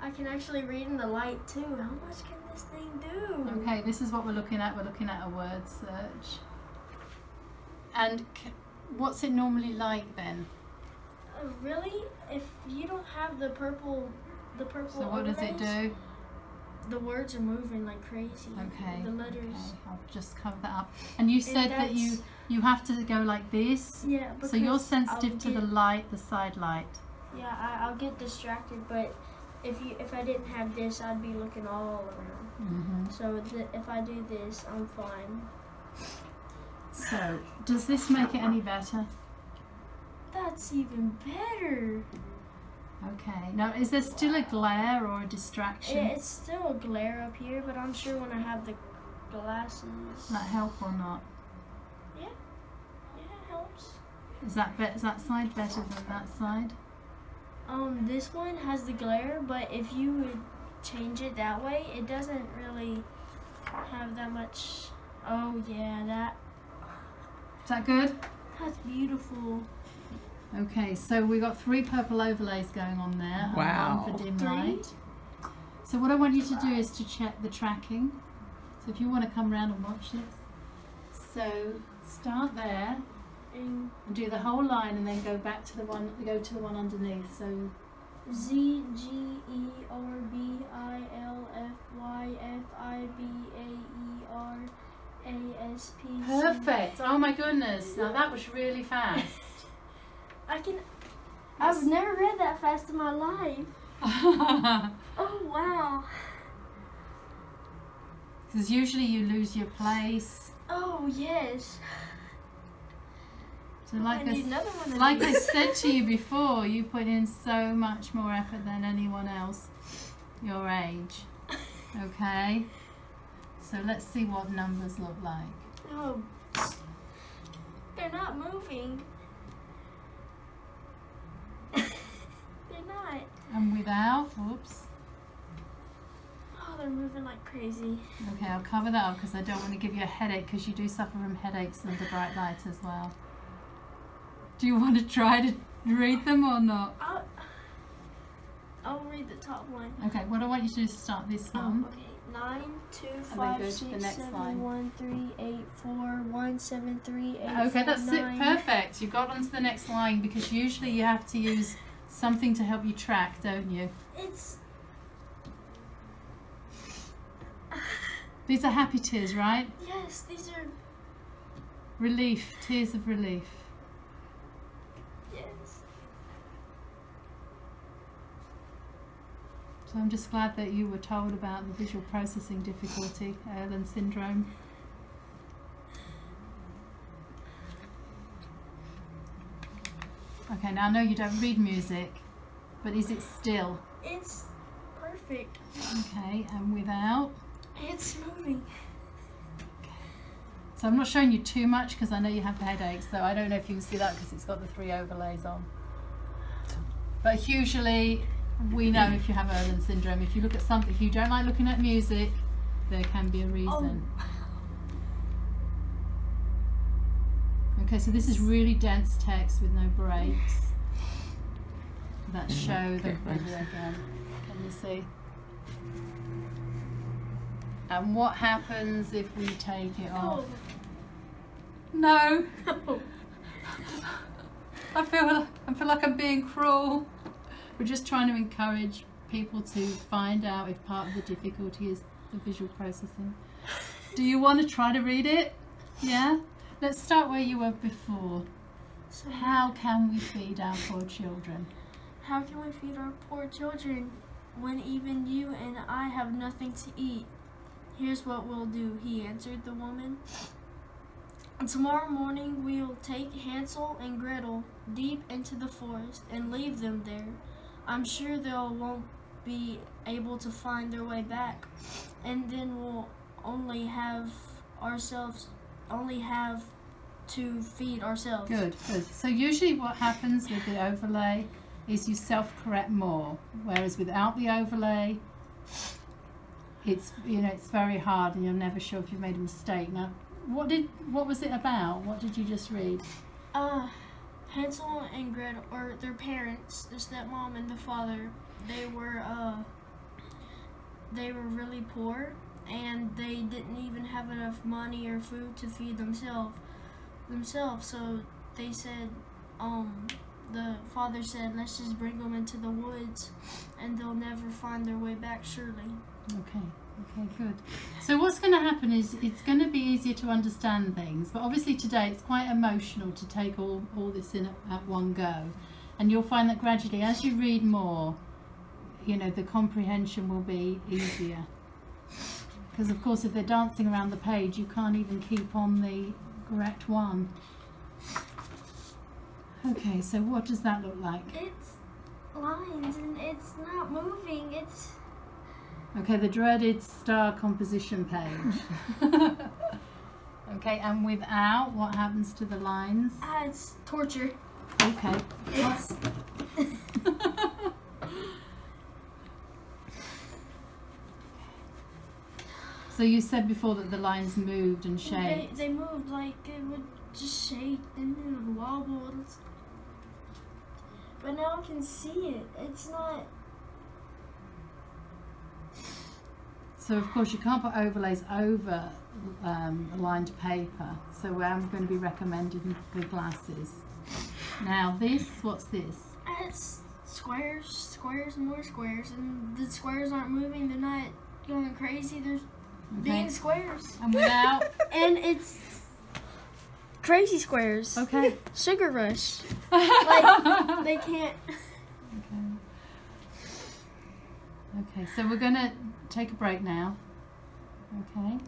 I can actually read in the light too. How much can this thing do? Okay, this is what we're looking at. We're looking at a word search. And what's it normally like then? Really? If you don't have the purple So what does it do? The words are moving like crazy. Okay. The letters. Okay. I'll just cover that up. And you said that you have to go like this. Yeah. So you're sensitive to the light, the side light. Yeah, I'll get distracted, but if I didn't have this, I'd be looking all around. So if I do this, I'm fine. So does this make it any better? That's even better. Okay. Now, is there still a glare or a distraction? Yeah, it's still a glare up here, but I'm sure when I have the glasses. Does that help or not? Yeah. Yeah, it helps. Is that side better than that side? This one has the glare, but if you would change it that way, it doesn't really have that much. Oh yeah, that. Is that good? That's beautiful. Okay, so we got 3 purple overlays going on there. Wow. And 1 for dim light. So what I want you to do is to check the tracking. So if you want to come around and watch this. So start there and do the whole line, and then go back to the one underneath. So Z G E R B I L F Y F I B A E R A S P. Perfect. Oh my goodness. Now that was really fast. I've never read that fast in my life. Oh wow. Because usually you lose your place. Oh yes. So like I I said to you before, you put in so much more effort than anyone else your age. Okay? So let's see what numbers look like. Oh, they're not moving. They're not. And without, whoops. Oh, they're moving like crazy. Okay, I'll cover that up because I don't want to give you a headache, because you do suffer from headaches under bright light as well. Do you want to try to read them or not? I'll read the top one. Okay, what I want you to do is start this one. Okay. 9, 2, then 5, go to 6, the next 7, line. 1, 3, 8, 4, 1, 7, 3, 8, Okay, 4, that's 9. it. Perfect. You got onto the next line, because usually you have to use something to help you track, don't you? These are happy tears, right? Yes, these are. Relief. Tears of relief. Yes. So I'm just glad that you were told about the visual processing difficulty, Irlen Syndrome. Okay, now I know you don't read music, but is it still? It's perfect. Okay, and without? It's moving. So I'm not showing you too much because I know you have headaches, so I don't know if you can see that because it's got the 3 overlays on. But usually we know if you have Irlen Syndrome. If you look at something, if you don't like looking at music, there can be a reason. Okay, so this is really dense text with no breaks that show the video again. Can you see? And what happens if we take it off? No. I feel like I'm being cruel. We're just trying to encourage people to find out if part of the difficulty is the visual processing. Do you want to try to read it? Yeah? Let's start where you were before. So how can we feed our poor children? How can we feed our poor children when even you and I have nothing to eat? Here's what we'll do, he answered the woman. Tomorrow morning we'll take Hansel and Gretel deep into the forest and leave them there. I'm sure they won't be able to find their way back, and then we'll only have to feed ourselves. Good, good. So usually what happens with the overlay is you self-correct more, whereas without the overlay, it's very hard and you're never sure if you've made a mistake. Now, what was it about? What did you just read? Hansel and Gretel, or their parents, the stepmom and the father, they were they were really poor and they didn't even have enough money or food to feed themselves. So they said, the father said, let's just bring them into the woods and they'll never find their way back, surely. Okay, good. So what's going to happen is it's going to be easier to understand things, but obviously today it's quite emotional to take all this in at one go. And you'll find that gradually, as you read more, you know, the comprehension will be easier. Because of course if they're dancing around the page, you can't even keep on the correct one. Okay, so what does that look like? It's lines and it's not moving. It's... Okay, the dreaded star composition page. Okay, and without, what happens to the lines? It's torture. Okay. It's... So you said before that the lines moved and shaked. They moved like it would just shake and it would wobble. But now I can see it. It's not... So of course you can't put overlays over lined paper. So I'm going to be recommending the glasses. Now this, what's this? It's squares, more squares, and the squares aren't moving. They're not going crazy. They're being squares. And without? And it's crazy squares. Okay. Sugar rush. Like they can't. Okay, so we're going to take a break now. Okay.